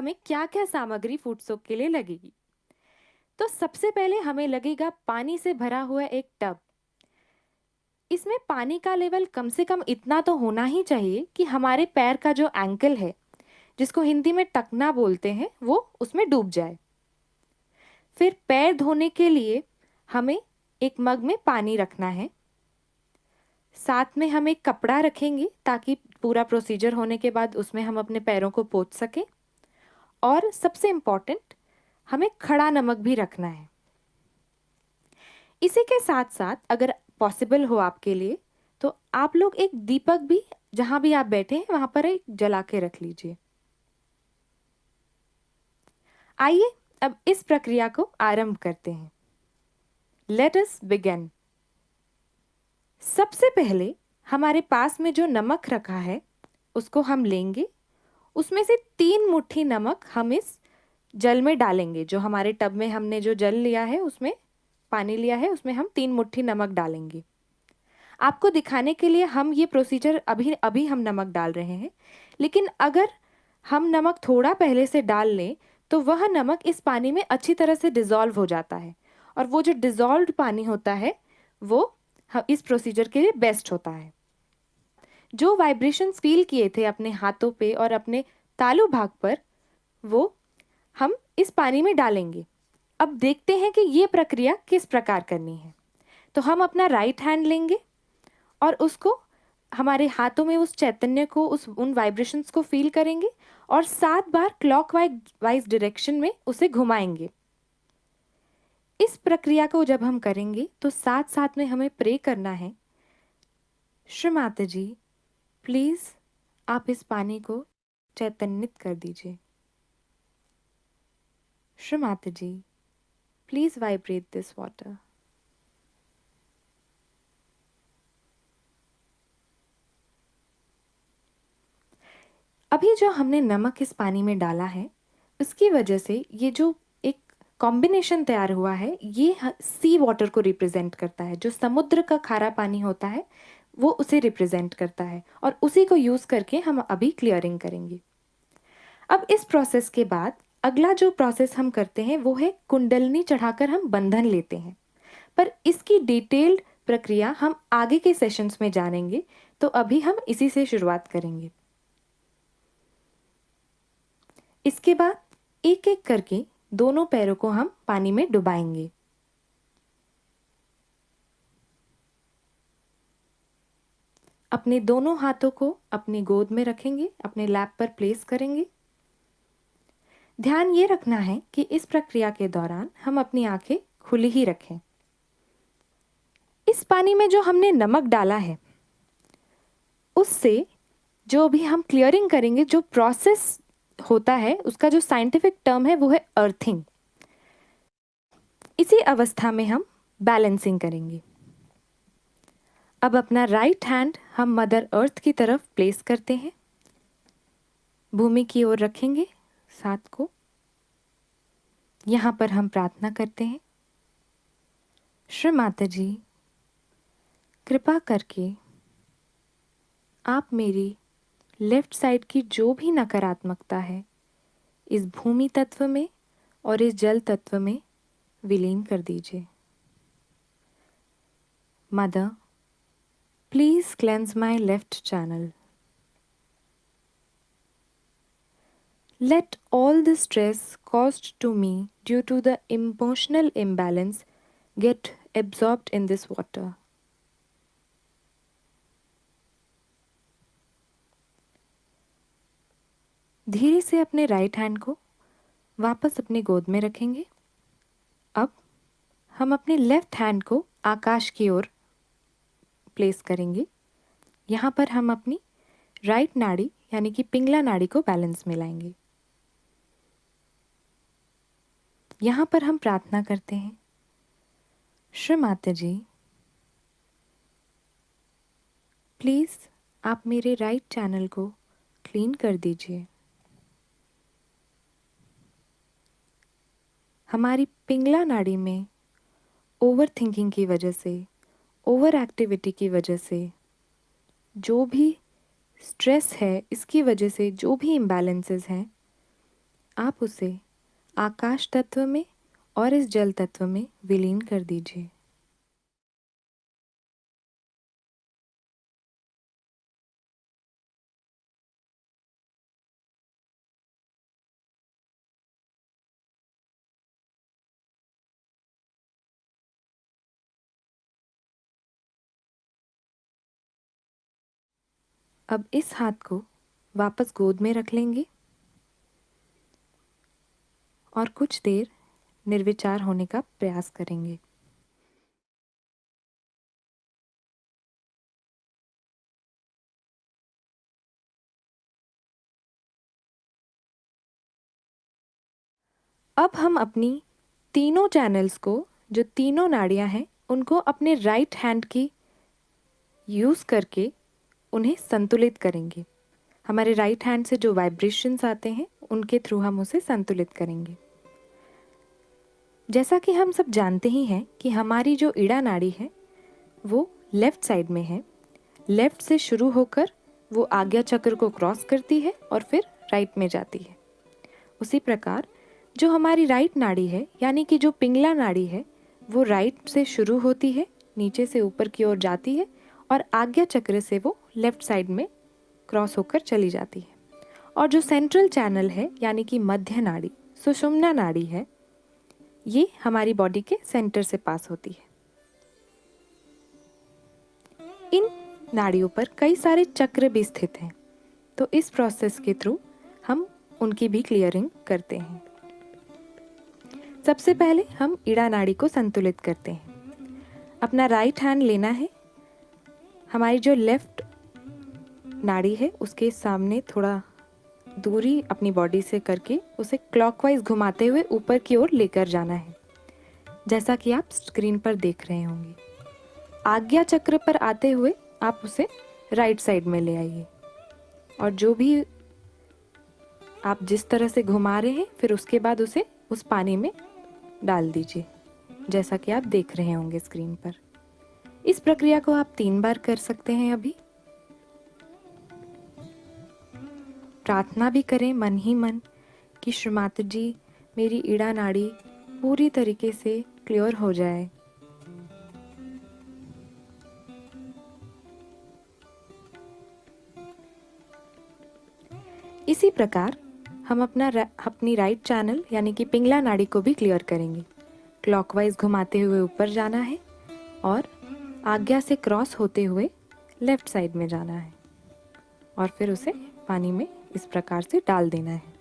हमें क्या क्या सामग्री फूड सोक के लिए लगेगी। तो सबसे पहले हमें लगेगा पानी से भरा हुआ एक टब। इसमें पानी का लेवल कम से कम इतना तो होना ही चाहिए कि हमारे पैर का जो एंकल है, जिसको हिंदी में टकना बोलते हैं, वो उसमें डूब जाए। फिर पैर धोने के लिए हमें एक मग में पानी रखना है। साथ में हम एक कपड़ा रखेंगे ताकि पूरा प्रोसीजर होने के बाद उसमें हम अपने पैरों को पोंछ सकें। और सबसे इम्पॉर्टेंट, हमें खड़ा नमक भी रखना है। इसी के साथ साथ अगर पॉसिबल हो आपके लिए तो आप लोग एक दीपक भी जहां भी आप बैठे हैं वहां पर एक जला के रख लीजिए। आइए अब इस प्रक्रिया को आरंभ करते हैं। Let us begin. सबसे पहले हमारे पास में जो नमक रखा है उसको हम लेंगे। उसमें से 3 मुट्ठी नमक हम इस जल में डालेंगे। जो हमारे टब में हमने जो जल लिया है, उसमें पानी लिया है, उसमें हम 3 मुट्ठी नमक डालेंगे। आपको दिखाने के लिए हम ये प्रोसीजर अभी अभी हम नमक डाल रहे हैं, लेकिन अगर हम नमक थोड़ा पहले से डाल लें तो वह नमक इस पानी में अच्छी तरह से डिज़ोल्व हो जाता है। और वो जो डिज़ोल्व्ड पानी होता है वो इस प्रोसीजर के लिए बेस्ट होता है। जो वाइब्रेशंस फील किए थे अपने हाथों पे और अपने तालू भाग पर, वो हम इस पानी में डालेंगे। अब देखते हैं कि ये प्रक्रिया किस प्रकार करनी है। तो हम अपना राइट हैंड लेंगे और उसको हमारे हाथों में उस चैतन्य को, उस उन वाइब्रेशंस को फील करेंगे और 7 बार क्लॉकवाइज डायरेक्शन में उसे घुमाएंगे। इस प्रक्रिया को जब हम करेंगे तो साथ साथ में हमें प्रे करना है, श्री माता जी प्लीज आप इस पानी को चैतन्यित कर दीजिए। श्री माता जी प्लीज वाइब्रेट दिस वाटर। अभी जो हमने नमक इस पानी में डाला है, उसकी वजह से ये जो एक कॉम्बिनेशन तैयार हुआ है, ये सी वाटर को रिप्रेजेंट करता है। जो समुद्र का खारा पानी होता है वो उसे रिप्रेजेंट करता है और उसी को यूज़ करके हम अभी क्लियरिंग करेंगे। अब इस प्रोसेस के बाद अगला जो प्रोसेस हम करते हैं वो है कुंडलनी चढ़ाकर हम बंधन लेते हैं। पर इसकी डिटेल्ड प्रक्रिया हम आगे के सेशंस में जानेंगे, तो अभी हम इसी से शुरुआत करेंगे। इसके बाद एक एक करके दोनों पैरों को हम पानी में डुबाएंगे। अपने दोनों हाथों को अपनी गोद में रखेंगे, अपने लैप पर प्लेस करेंगे। ध्यान ये रखना है कि इस प्रक्रिया के दौरान हम अपनी आंखें खुली ही रखें। इस पानी में जो हमने नमक डाला है उससे जो भी हम क्लियरिंग करेंगे, जो प्रोसेस होता है उसका जो साइंटिफिक टर्म है वो है अर्थिंग। इसी अवस्था में हम बैलेंसिंग करेंगे। अब अपना राइट हैंड हम मदर अर्थ की तरफ प्लेस करते हैं, भूमि की ओर रखेंगे हाथ को। यहाँ पर हम प्रार्थना करते हैं, श्री माता जी कृपा करके आप मेरी लेफ्ट साइड की जो भी नकारात्मकता है इस भूमि तत्व में और इस जल तत्व में विलीन कर दीजिए। Mother please cleanse my left channel. Let all the stress caused to me due to the emotional imbalance get absorbed in this water. धीरे से अपने राइट हैंड को वापस अपनी गोद में रखेंगे। अब हम अपने लेफ्ट हैंड को आकाश की ओर प्लेस करेंगे। यहाँ पर हम अपनी राइट नाड़ी यानी कि पिंगला नाड़ी को बैलेंस में लाएंगे। यहाँ पर हम प्रार्थना करते हैं, श्री माता जी प्लीज़ आप मेरे राइट चैनल को क्लीन कर दीजिए। हमारी पिंगला नाड़ी में ओवर थिंकिंग की वजह से, ओवर एक्टिविटी की वजह से, जो भी स्ट्रेस है इसकी वजह से जो भी इम्बैलेंसेस हैं, आप उसे आकाश तत्व में और इस जल तत्व में विलीन कर दीजिए। अब इस हाथ को वापस गोद में रख लेंगे और कुछ देर निर्विचार होने का प्रयास करेंगे। अब हम अपनी तीनों चैनल्स को, जो तीनों नाड़ियां हैं, उनको अपने राइट हैंड की यूज़ करके उन्हें संतुलित करेंगे। हमारे राइट हैंड से जो वाइब्रेशंस आते हैं उनके थ्रू हम उसे संतुलित करेंगे। जैसा कि हम सब जानते ही हैं कि हमारी जो ईड़ा नाड़ी है वो लेफ्ट साइड में है। लेफ्ट से शुरू होकर वो आज्ञा चक्र को क्रॉस करती है और फिर राइट में जाती है। उसी प्रकार जो हमारी राइट नाड़ी है, यानी कि जो पिंगला नाड़ी है, वो राइट से शुरू होती है, नीचे से ऊपर की ओर जाती है और आज्ञा चक्र से वो लेफ्ट साइड में क्रॉस होकर चली जाती है। और जो सेंट्रल चैनल है, यानी कि मध्य नाड़ी, सुषुम्ना नाड़ी है, ये हमारी बॉडी के सेंटर से पास होती है। इन नाड़ियों पर कई सारे चक्र भी स्थित हैं, तो इस प्रोसेस के थ्रू हम उनकी भी क्लियरिंग करते हैं। सबसे पहले हम ईड़ा नाड़ी को संतुलित करते हैं। अपना राइट हैंड लेना है, हमारी जो लेफ्ट नाड़ी है उसके सामने थोड़ा दूरी अपनी बॉडी से करके उसे क्लॉकवाइज घुमाते हुए ऊपर की ओर लेकर जाना है, जैसा कि आप स्क्रीन पर देख रहे होंगे। आज्ञा चक्र पर आते हुए आप उसे राइट साइड में ले आइए और जो भी आप जिस तरह से घुमा रहे हैं फिर उसके बाद उसे उस पानी में डाल दीजिए, जैसा कि आप देख रहे होंगे स्क्रीन पर। इस प्रक्रिया को आप 3 बार कर सकते हैं। अभी प्रार्थना भी करें मन ही मन कि श्रीमाता जी, मेरी ईड़ा नाड़ी पूरी तरीके से क्लियर हो जाए। इसी प्रकार हम अपनी राइट चैनल यानी कि पिंगला नाड़ी को भी क्लियर करेंगे। क्लॉकवाइज घुमाते हुए ऊपर जाना है और आज्ञा से क्रॉस होते हुए लेफ्ट साइड में जाना है और फिर उसे पानी में इस प्रकार से डाल देना है।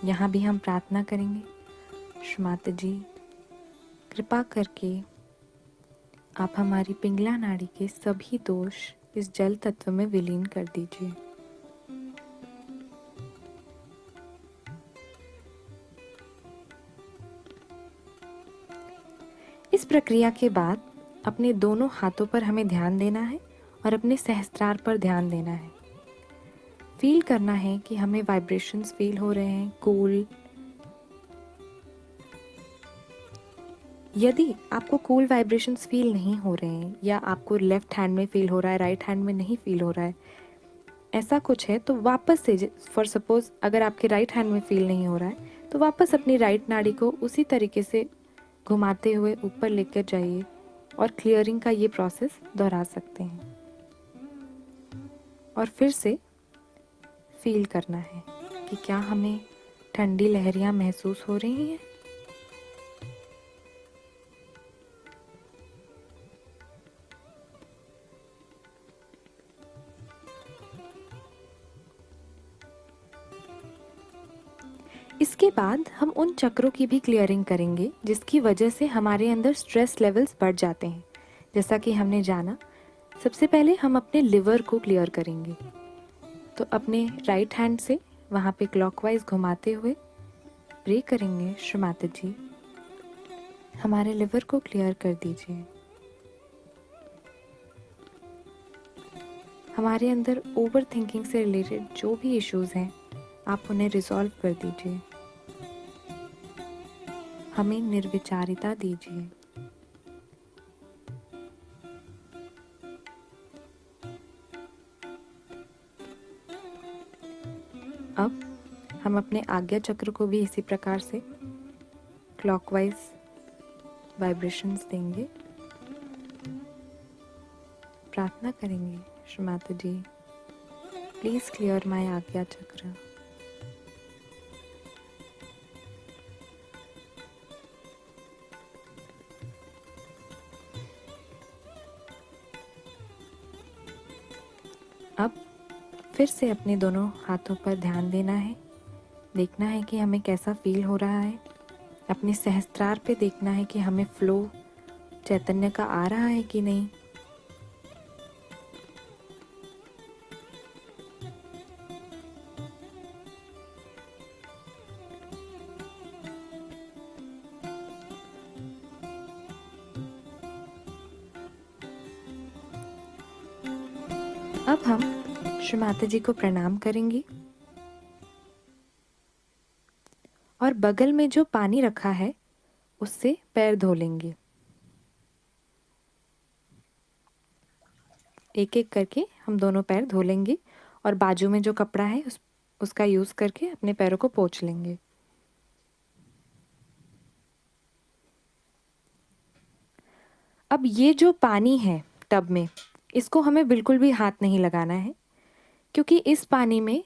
यहाँ भी हम प्रार्थना करेंगे, श्रीमाता जी, कृपा करके आप हमारी पिंगला नाड़ी के सभी दोष इस जल तत्व में विलीन कर दीजिए। इस प्रक्रिया के बाद अपने दोनों हाथों पर हमें ध्यान देना है और अपने सहस्त्रार पर ध्यान देना है। फील करना है कि हमें वाइब्रेशंस फील हो रहे हैं, कूल। यदि आपको कूल वाइब्रेशंस फील नहीं हो रहे हैं या आपको लेफ्ट हैंड में फील हो रहा है, राइट हैंड में नहीं फील हो रहा है, ऐसा कुछ है, तो वापस से, फॉर सपोज अगर आपके राइट हैंड में फील नहीं हो रहा है तो वापस अपनी राइट नाड़ी को उसी तरीके से घुमाते हुए ऊपर लेकर जाइए और क्लियरिंग का ये प्रोसेस दोहरा सकते हैं। और फिर से फील करना है कि क्या हमें ठंडी लहरियां महसूस हो रही हैं। इसके बाद हम उन चक्रों की भी क्लियरिंग करेंगे जिसकी वजह से हमारे अंदर स्ट्रेस लेवल्स बढ़ जाते हैं। जैसा कि हमने जाना, सबसे पहले हम अपने लिवर को क्लियर करेंगे। तो अपने राइट हैंड से वहाँ पे क्लॉकवाइज घुमाते हुए प्रे करेंगे, श्रीमाता जी, हमारे लिवर को क्लियर कर दीजिए। हमारे अंदर ओवर थिंकिंग से रिलेटेड जो भी इश्यूज हैं, आप उन्हें रिजॉल्व कर दीजिए। हमें निर्विचारिता दीजिए। अब हम अपने आज्ञा चक्र को भी इसी प्रकार से क्लॉकवाइज वाइब्रेशंस देंगे। प्रार्थना करेंगे, श्री माता जी प्लीज क्लियर माय आज्ञा चक्र। अब फिर से अपने दोनों हाथों पर ध्यान देना है, देखना है कि हमें कैसा फील हो रहा है। अपने सहस्त्रार पे देखना है कि हमें फ्लो चैतन्य का आ रहा है कि नहीं। अब हम श्री माता जी को प्रणाम करेंगे और बगल में जो पानी रखा है उससे पैर धो लेंगे। एक एक करके हम दोनों पैर धो लेंगे और बाजू में जो कपड़ा है उसका यूज़ करके अपने पैरों को पोंछ लेंगे। अब ये जो पानी है टब में, इसको हमें बिल्कुल भी हाथ नहीं लगाना है, क्योंकि इस पानी में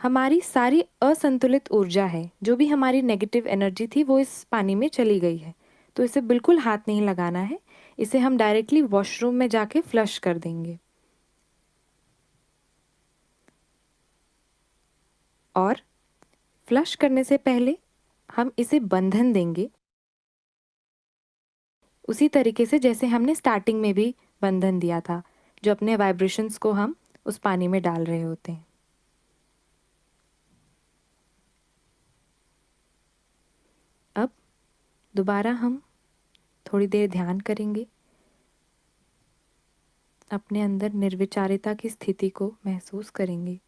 हमारी सारी असंतुलित ऊर्जा है, जो भी हमारी नेगेटिव एनर्जी थी वो इस पानी में चली गई है। तो इसे बिल्कुल हाथ नहीं लगाना है, इसे हम डायरेक्टली वॉशरूम में जाके फ्लश कर देंगे। और फ्लश करने से पहले हम इसे बंधन देंगे, उसी तरीके से जैसे हमने स्टार्टिंग में भी बंधन दिया था, जो अपने वाइब्रेशंस को हम उस पानी में डाल रहे होते हैं। अब दोबारा हम थोड़ी देर ध्यान करेंगे, अपने अंदर निर्विचारिता की स्थिति को महसूस करेंगे।